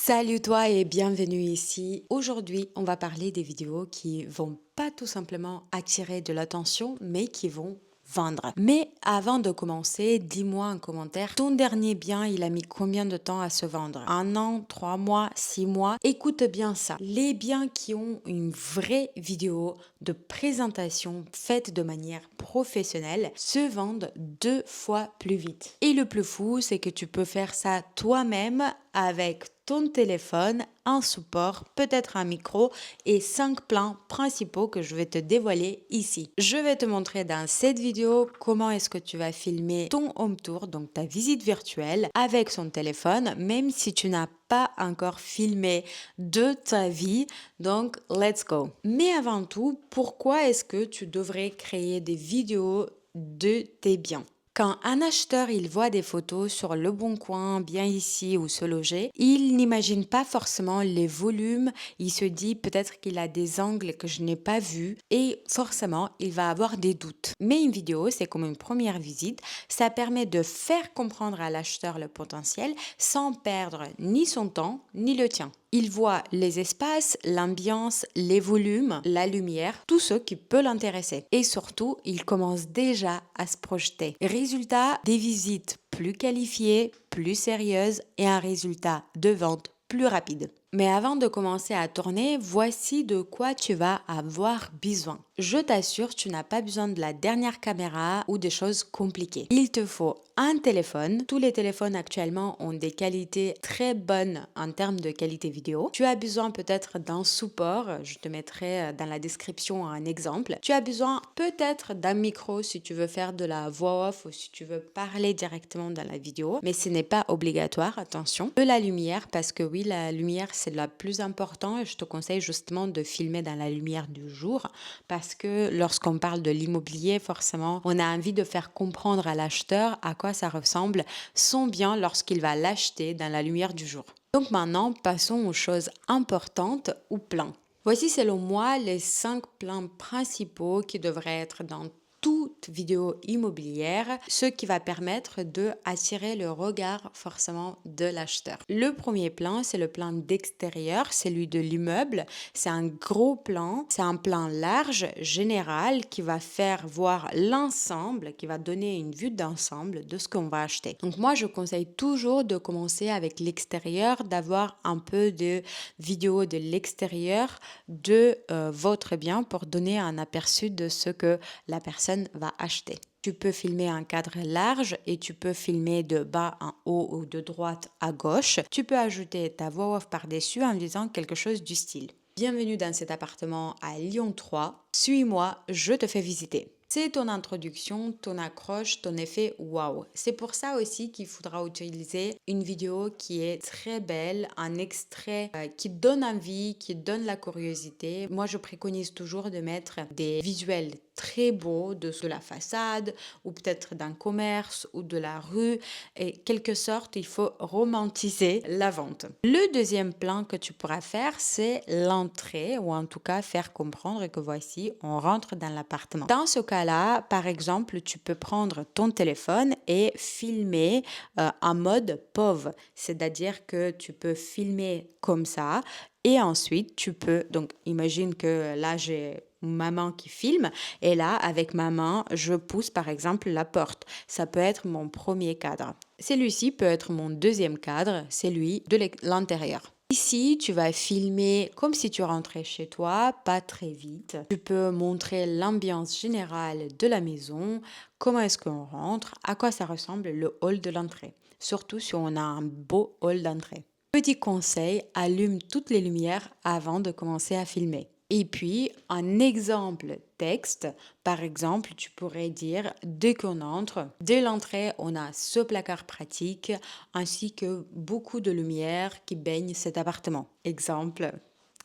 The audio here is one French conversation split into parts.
Salut toi et bienvenue ici. Aujourd'hui, on va parler des vidéos qui vont pas tout simplement attirer de l'attention, mais qui vont vendre. Mais avant de commencer, dis-moi en commentaire, ton dernier bien, il a mis combien de temps à se vendre? 1 an, 3 mois, 6 mois? Écoute bien ça. Les biens qui ont une vraie vidéo de présentation faite de manière professionnelle se vendent 2 fois plus vite. Et le plus fou, c'est que tu peux faire ça toi-même avec ton téléphone, un support, peut-être un micro et 5 plans principaux que je vais te dévoiler ici. Je vais te montrer dans cette vidéo comment est-ce que tu vas filmer ton home tour, donc ta visite virtuelle avec son téléphone, même si tu n'as pas encore filmé de ta vie. Donc, let's go. Mais avant tout, pourquoi est-ce que tu devrais créer des vidéos de tes biens? Quand un acheteur il voit des photos sur Le Bon Coin, bien ici ou Se Loger, il n'imagine pas forcément les volumes, il se dit peut-être qu'il a des angles que je n'ai pas vus et forcément il va avoir des doutes. Mais une vidéo, c'est comme une première visite, ça permet de faire comprendre à l'acheteur le potentiel sans perdre ni son temps ni le tien. Il voit les espaces, l'ambiance, les volumes, la lumière, tout ce qui peut l'intéresser. Et surtout, il commence déjà à se projeter. Résultat, des visites plus qualifiées, plus sérieuses et un résultat de vente plus rapide. Mais avant de commencer à tourner, voici de quoi tu vas avoir besoin. Je t'assure, tu n'as pas besoin de la dernière caméra ou des choses compliquées. Il te faut un téléphone. Tous les téléphones actuellement ont des qualités très bonnes en termes de qualité vidéo. Tu as besoin peut-être d'un support. Je te mettrai dans la description un exemple. Tu as besoin peut-être d'un micro si tu veux faire de la voix off ou si tu veux parler directement dans la vidéo. Mais ce n'est pas obligatoire, attention. De la lumière, parce que oui, la lumière, c'est la plus importante et je te conseille justement de filmer dans la lumière du jour parce que lorsqu'on parle de l'immobilier, forcément, on a envie de faire comprendre à l'acheteur à quoi ça ressemble son bien lorsqu'il va l'acheter dans la lumière du jour. Donc maintenant, passons aux choses importantes ou plans. Voici selon moi les 5 plans principaux qui devraient être dans toute vidéo immobilière, ce qui va permettre de attirer le regard forcément de l'acheteur. Le premier plan, c'est le plan d'extérieur, celui de l'immeuble. C'est un gros plan, c'est un plan large, général, qui va faire voir l'ensemble, qui va donner une vue d'ensemble de ce qu'on va acheter. Donc moi, je conseille toujours de commencer avec l'extérieur, d'avoir un peu de vidéo de l'extérieur de votre bien pour donner un aperçu de ce que la personne va acheter. Tu peux filmer un cadre large et tu peux filmer de bas en haut ou de droite à gauche. Tu peux ajouter ta voix off par-dessus en disant quelque chose du style: Bienvenue dans cet appartement à Lyon 3. Suis-moi, je te fais visiter. C'est ton introduction, ton accroche, ton effet waouh. C'est pour ça aussi qu'il faudra utiliser une vidéo qui est très belle, un extrait qui donne envie, qui donne la curiosité. Moi, je préconise toujours de mettre des visuels très beaux de la façade ou peut-être d'un commerce ou de la rue. Et quelque sorte, il faut romantiser la vente. Le deuxième plan que tu pourras faire, c'est l'entrée ou en tout cas faire comprendre que voici, on rentre dans l'appartement. Dans ce cas-là, par exemple, tu peux prendre ton téléphone et filmer en mode POV, c'est-à-dire que tu peux filmer comme ça et ensuite tu peux, donc imagine que là j'ai maman qui filme et là avec ma main je pousse par exemple la porte. Ça peut être mon premier cadre. Celui-ci peut être mon deuxième cadre, c'est lui de l'intérieur. Ici, tu vas filmer comme si tu rentrais chez toi, pas très vite. Tu peux montrer l'ambiance générale de la maison, comment est-ce qu'on rentre, à quoi ça ressemble le hall de l'entrée. Surtout si on a un beau hall d'entrée. Petit conseil, allume toutes les lumières avant de commencer à filmer. Et puis, un exemple texte, par exemple, tu pourrais dire dès qu'on entre, dès l'entrée, on a ce placard pratique ainsi que beaucoup de lumière qui baigne cet appartement. Exemple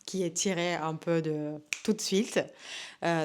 qui est tiré un peu de tout de suite,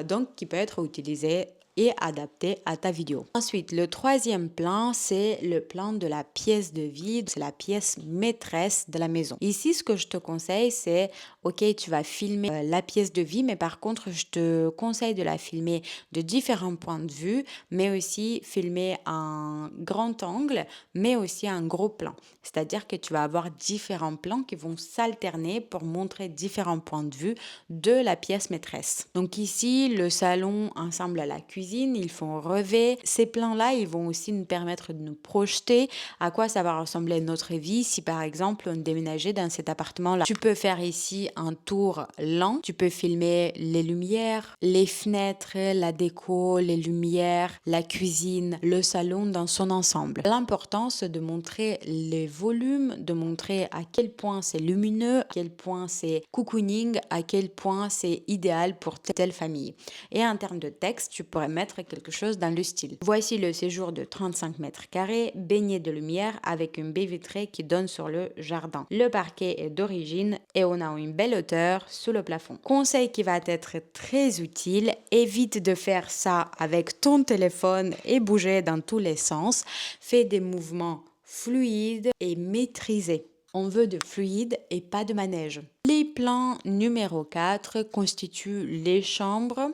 donc qui peut être utilisé et adapté à ta vidéo. Ensuite, le troisième plan, c'est le plan de la pièce de vie, c'est la pièce maîtresse de la maison. Ici, ce que je te conseille, c'est, ok, tu vas filmer la pièce de vie, mais par contre, je te conseille de la filmer de différents points de vue, mais aussi filmer un grand angle, mais aussi un gros plan. C'est-à-dire que tu vas avoir différents plans qui vont s'alterner pour montrer différents points de vue de la pièce maîtresse. Donc ici, le salon ensemble à la cuisine, ils font rêver. Ces plans-là, ils vont aussi nous permettre de nous projeter à quoi ça va ressembler notre vie si par exemple on déménageait dans cet appartement-là. Tu peux faire ici un tour lent, tu peux filmer les lumières, les fenêtres, la déco, les lumières, la cuisine, le salon dans son ensemble. L'important, c'est de montrer les volumes, de montrer à quel point c'est lumineux, à quel point c'est cocooning, à quel point c'est idéal pour telle famille. Et en termes de texte, tu pourrais mettre quelque chose dans le style. Voici le séjour de 35 mètres carrés, baigné de lumière avec une baie vitrée qui donne sur le jardin. Le parquet est d'origine et on a une belle hauteur sous le plafond. Conseil qui va être très utile, évite de faire ça avec ton téléphone et bouger dans tous les sens. Fais des mouvements fluides et maîtrisés. On veut de fluide et pas de manège. Les plans numéro 4 constituent les chambres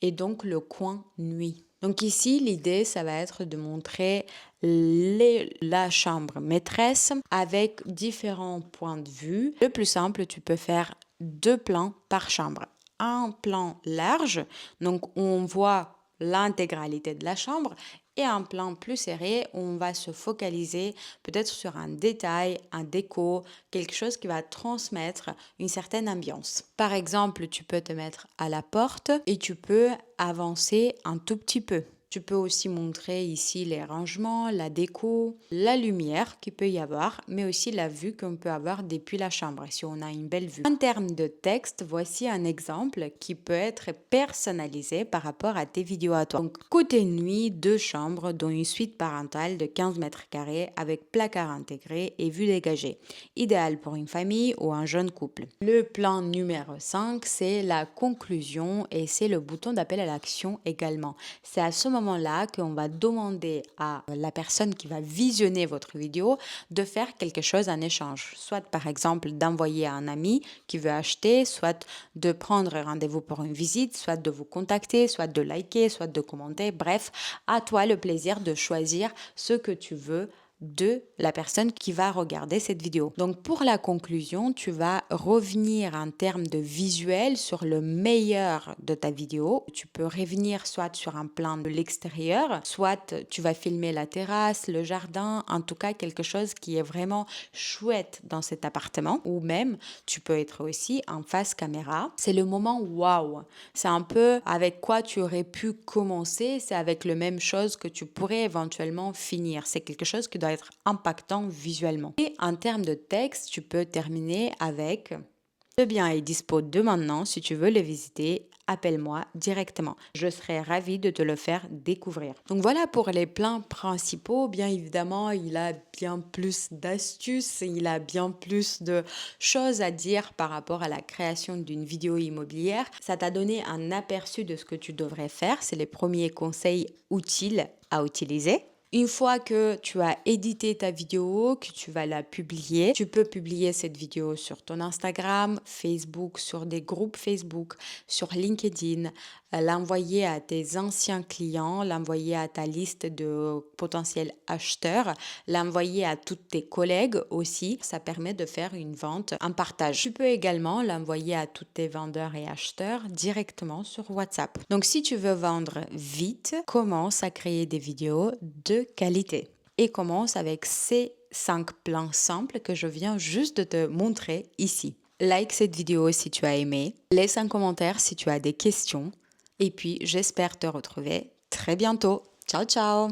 et donc le coin nuit. Donc ici, l'idée, ça va être de montrer la chambre maîtresse avec différents points de vue. Le plus simple, tu peux faire 2 plans par chambre. Un plan large, donc on voit l'intégralité de la chambre, et un plan plus serré où on va se focaliser peut-être sur un détail, un déco, quelque chose qui va transmettre une certaine ambiance. Par exemple, tu peux te mettre à la porte et tu peux avancer un tout petit peu. Tu peux aussi montrer ici les rangements, la déco, la lumière qu'il peut y avoir, mais aussi la vue qu'on peut avoir depuis la chambre, si on a une belle vue. En termes de texte, voici un exemple qui peut être personnalisé par rapport à tes vidéos à toi. Donc, côté nuit, 2 chambres, dont une suite parentale de 15 mètres carrés avec placard intégré et vue dégagée. Idéal pour une famille ou un jeune couple. Le plan numéro 5, c'est la conclusion et c'est le bouton d'appel à l'action également. C'est à ce moment-là qu'on va demander à la personne qui va visionner votre vidéo de faire quelque chose en échange. Soit par exemple d'envoyer à un ami qui veut acheter, soit de prendre rendez-vous pour une visite, soit de vous contacter, soit de liker, soit de commenter. Bref, à toi le plaisir de choisir ce que tu veux de la personne qui va regarder cette vidéo. Donc pour la conclusion, tu vas revenir en termes de visuel sur le meilleur de ta vidéo. Tu peux revenir soit sur un plan de l'extérieur, soit tu vas filmer la terrasse, le jardin, en tout cas quelque chose qui est vraiment chouette dans cet appartement, ou même tu peux être aussi en face caméra. C'est le moment waouh. C'est un peu avec quoi tu aurais pu commencer, c'est avec la même chose que tu pourrais éventuellement finir. C'est quelque chose qui doit être impactant visuellement. Et en termes de texte, tu peux terminer avec « Le bien est dispo dès maintenant. Si tu veux le visiter, appelle-moi directement. Je serai ravie de te le faire découvrir. » Donc voilà pour les plans principaux. Bien évidemment, il a bien plus d'astuces, il a bien plus de choses à dire par rapport à la création d'une vidéo immobilière. Ça t'a donné un aperçu de ce que tu devrais faire. C'est les premiers conseils utiles à utiliser. Une fois que tu as édité ta vidéo, que tu vas la publier, tu peux publier cette vidéo sur ton Instagram, Facebook, sur des groupes Facebook, sur LinkedIn, l'envoyer à tes anciens clients, l'envoyer à ta liste de potentiels acheteurs, l'envoyer à tous tes collègues aussi. Ça permet de faire une vente en partage. Tu peux également l'envoyer à tous tes vendeurs et acheteurs directement sur WhatsApp. Donc si tu veux vendre vite, commence à créer des vidéos de qualité et commence avec ces 5 plans simples que je viens juste de te montrer ici. Like cette vidéo si tu as aimé, laisse un commentaire si tu as des questions et puis j'espère te retrouver très bientôt. Ciao ciao!